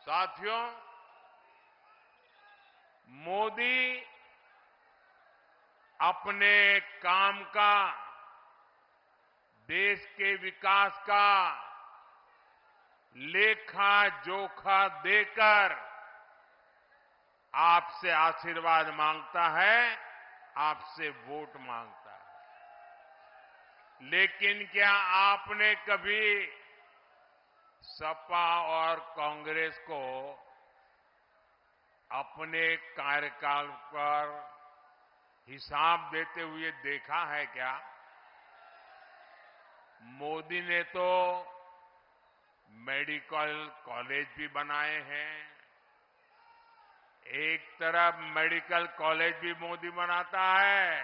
साथियों, मोदी अपने काम का, देश के विकास का लेखा जोखा देकर आपसे आशीर्वाद मांगता है, आपसे वोट मांगता है। लेकिन क्या आपने कभी सपा और कांग्रेस को अपने कार्यकाल पर हिसाब देते हुए देखा है क्या? मोदी ने तो मेडिकल कॉलेज भी बनाए हैं। एक तरफ मेडिकल कॉलेज भी मोदी बनाता है,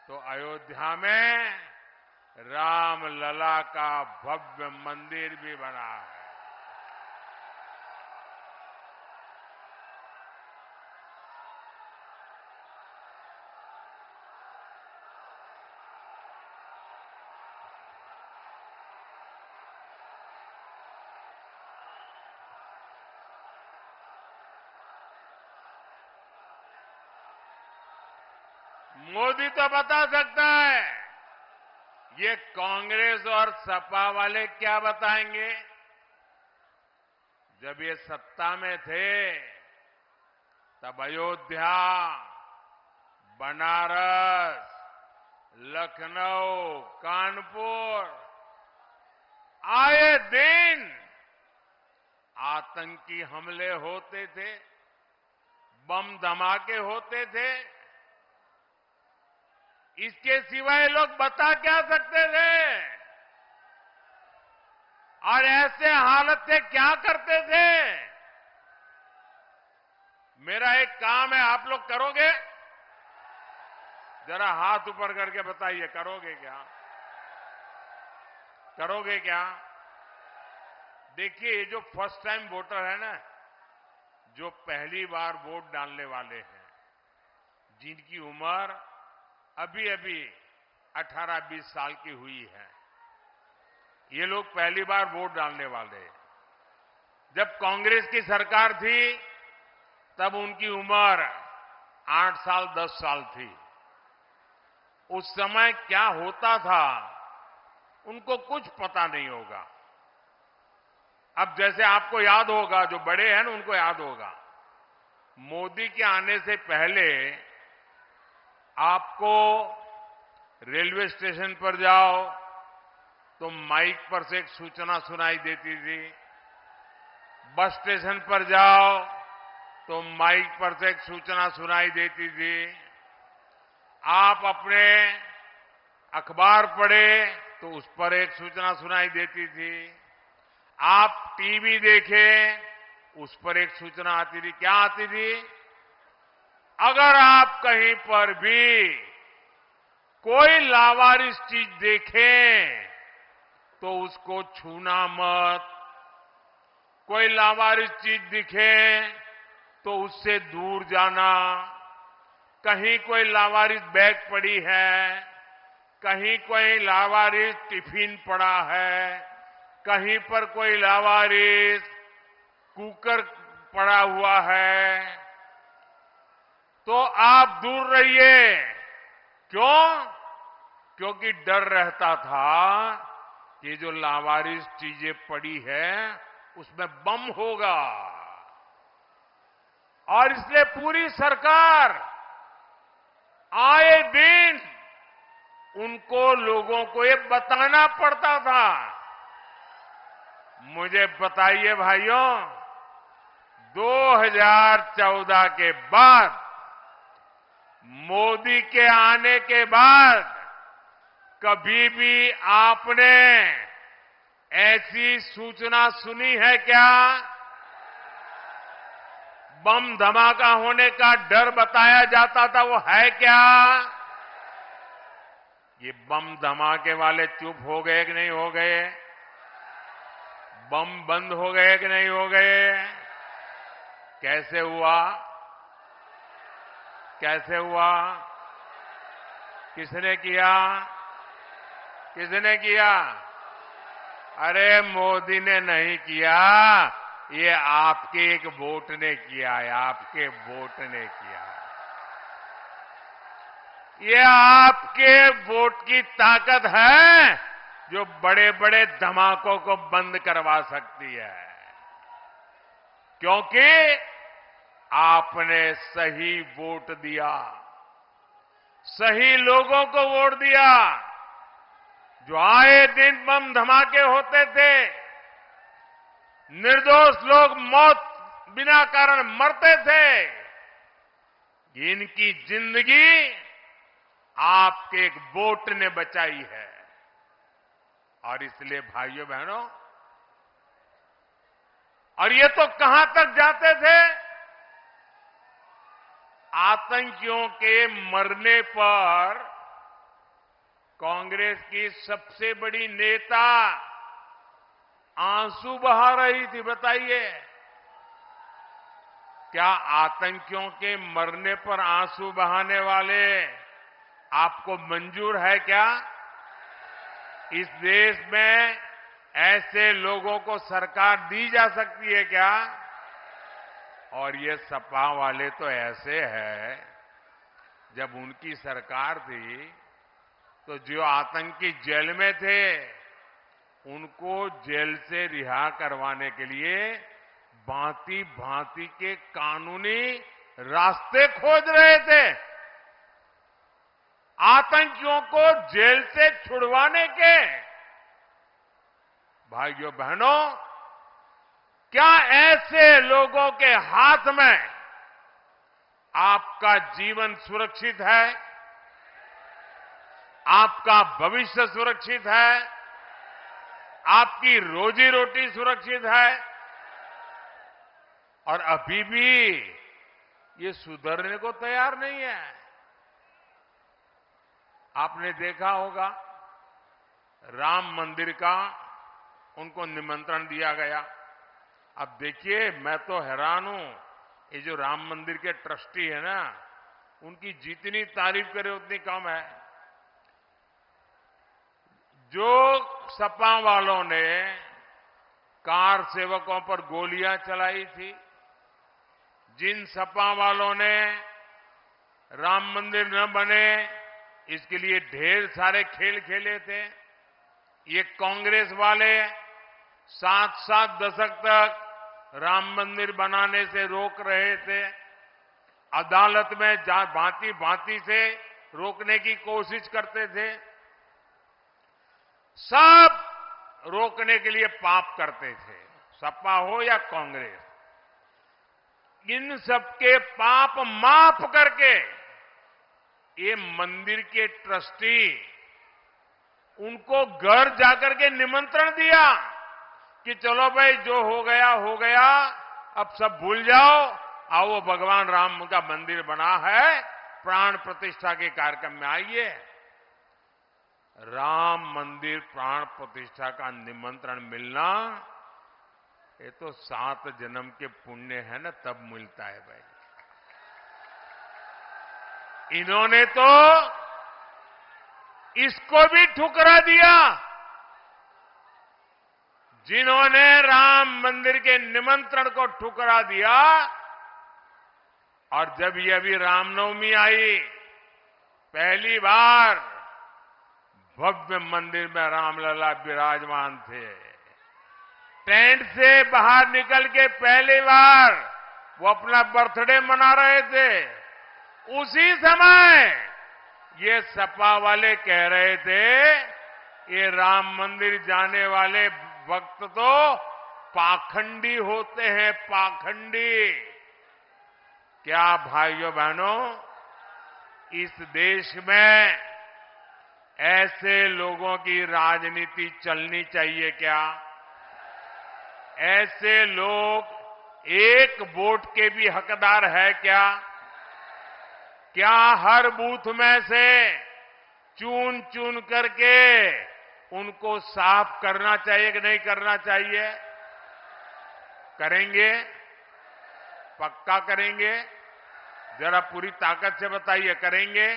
तो अयोध्या में रामलला का भव्य मंदिर भी बना है। मोदी तो बता सकता है, ये कांग्रेस और सपा वाले क्या बताएंगे? जब ये सत्ता में थे तब अयोध्या, बनारस, लखनऊ, कानपुर आए दिन आतंकी हमले होते थे, बम धमाके होते थे। इसके सिवाय लोग बता क्या सकते थे? और ऐसे हालत से क्या करते थे? मेरा एक काम है, आप लोग करोगे? जरा हाथ ऊपर करके बताइए, करोगे क्या? करोगे क्या? देखिए, ये जो फर्स्ट टाइम वोटर है ना, जो पहली बार वोट डालने वाले हैं, जिनकी उम्र अभी अभी 18-20 साल की हुई है, ये लोग पहली बार वोट डालने वाले हैं। जब कांग्रेस की सरकार थी तब उनकी उम्र 8 साल 10 साल थी। उस समय क्या होता था उनको कुछ पता नहीं होगा। अब जैसे आपको याद होगा, जो बड़े हैं ना उनको याद होगा, मोदी के आने से पहले आपको रेलवे स्टेशन पर जाओ तो माइक पर से एक सूचना सुनाई देती थी, बस स्टेशन पर जाओ तो माइक पर से एक सूचना सुनाई देती थी, आप अपने अखबार पढ़े तो उस पर एक सूचना सुनाई देती थी, आप टीवी देखें उस पर एक सूचना आती थी। क्या आती थी? अगर आप कहीं पर भी कोई लावारिस चीज देखें तो उसको छूना मत, कोई लावारिस चीज दिखे तो उससे दूर जाना, कहीं कोई लावारिस बैग पड़ी है, कहीं कोई लावारिस टिफिन पड़ा है, कहीं पर कोई लावारिस कुकर पड़ा हुआ है, तो आप दूर रहिए। क्यों? क्योंकि डर रहता था कि जो लावारिस चीजें पड़ी है उसमें बम होगा। और इसलिए पूरी सरकार आए दिन उनको, लोगों को ये बताना पड़ता था। मुझे बताइए भाइयों, 2014 के बाद, मोदी के आने के बाद कभी भी आपने ऐसी सूचना सुनी है क्या? बम धमाका होने का डर बताया जाता था, वो है क्या? ये बम धमाके वाले चुप हो गए कि नहीं हो गए? बम बंद हो गए कि नहीं हो गए? कैसे हुआ? कैसे हुआ? किसने किया? किसने किया? अरे मोदी ने नहीं किया, ये आपके एक वोट ने किया है, आपके वोट ने किया है। ये आपके वोट की ताकत है जो बड़े बड़े धमाकों को बंद करवा सकती है, क्योंकि आपने सही वोट दिया, सही लोगों को वोट दिया। जो आए दिन बम धमाके होते थे, निर्दोष लोग मौत बिना कारण मरते थे, इनकी जिंदगी आपके एक वोट ने बचाई है। और इसलिए भाइयों बहनों, और ये तो कहां तक जाते थे, आतंकियों के मरने पर कांग्रेस की सबसे बड़ी नेता आंसू बहा रही थी। बताइए, क्या आतंकियों के मरने पर आंसू बहाने वाले आपको मंजूर है क्या? इस देश में ऐसे लोगों को सरकार दी जा सकती है क्या? और ये सपा वाले तो ऐसे हैं, जब उनकी सरकार थी तो जो आतंकी जेल में थे उनको जेल से रिहा करवाने के लिए भांति भांति के कानूनी रास्ते खोज रहे थे। आतंकियों को जेल से छुड़वाने के। भाइयों बहनों, क्या ऐसे लोगों के हाथ में आपका जीवन सुरक्षित है? आपका भविष्य सुरक्षित है? आपकी रोजी रोटी सुरक्षित है? और अभी भी ये सुधरने को तैयार नहीं है। आपने देखा होगा, राम मंदिर का उनको निमंत्रण दिया गया। अब देखिए, मैं तो हैरान हूं, ये जो राम मंदिर के ट्रस्टी है ना, उनकी जितनी तारीफ करे उतनी कम है। जो सपा वालों ने कार सेवकों पर गोलियां चलाई थी, जिन सपा वालों ने राम मंदिर न बने इसके लिए ढेर सारे खेल खेले थे, ये कांग्रेस वाले 7-7 दशक तक राम मंदिर बनाने से रोक रहे थे। अदालत में भांति भांति से रोकने की कोशिश करते थे। सब रोकने के लिए पाप करते थे, सपा हो या कांग्रेस। इन सबके पाप माफ करके ये मंदिर के ट्रस्टी उनको घर जाकर के निमंत्रण दिया कि चलो भाई, जो हो गया, अब सब भूल जाओ, आओ भगवान राम का मंदिर बना है, प्राण प्रतिष्ठा के कार्यक्रम में आइए। राम मंदिर प्राण प्रतिष्ठा का निमंत्रण मिलना, ये तो 7 जन्म के पुण्य है ना, तब मिलता है भाई। इन्होंने तो इसको भी ठुकरा दिया। जिन्होंने राम मंदिर के निमंत्रण को ठुकरा दिया, और जब ये अभी रामनवमी आई, पहली बार भव्य मंदिर में रामलला विराजमान थे। टेंट से बाहर निकल के पहली बार वो अपना बर्थडे मना रहे थे। उसी समय ये सपा वाले कह रहे थे, ये राम मंदिर जाने वाले भक्त तो पाखंडी होते हैं, पाखंडी। क्या भाइयों बहनों, इस देश में ऐसे लोगों की राजनीति चलनी चाहिए क्या? ऐसे लोग एक वोट के भी हकदार है क्या? क्या हर बूथ में से चुन चुन करके उनको साफ करना चाहिए कि नहीं करना चाहिए? करेंगे? पक्का करेंगे? जरा पूरी ताकत से बताइए, करेंगे?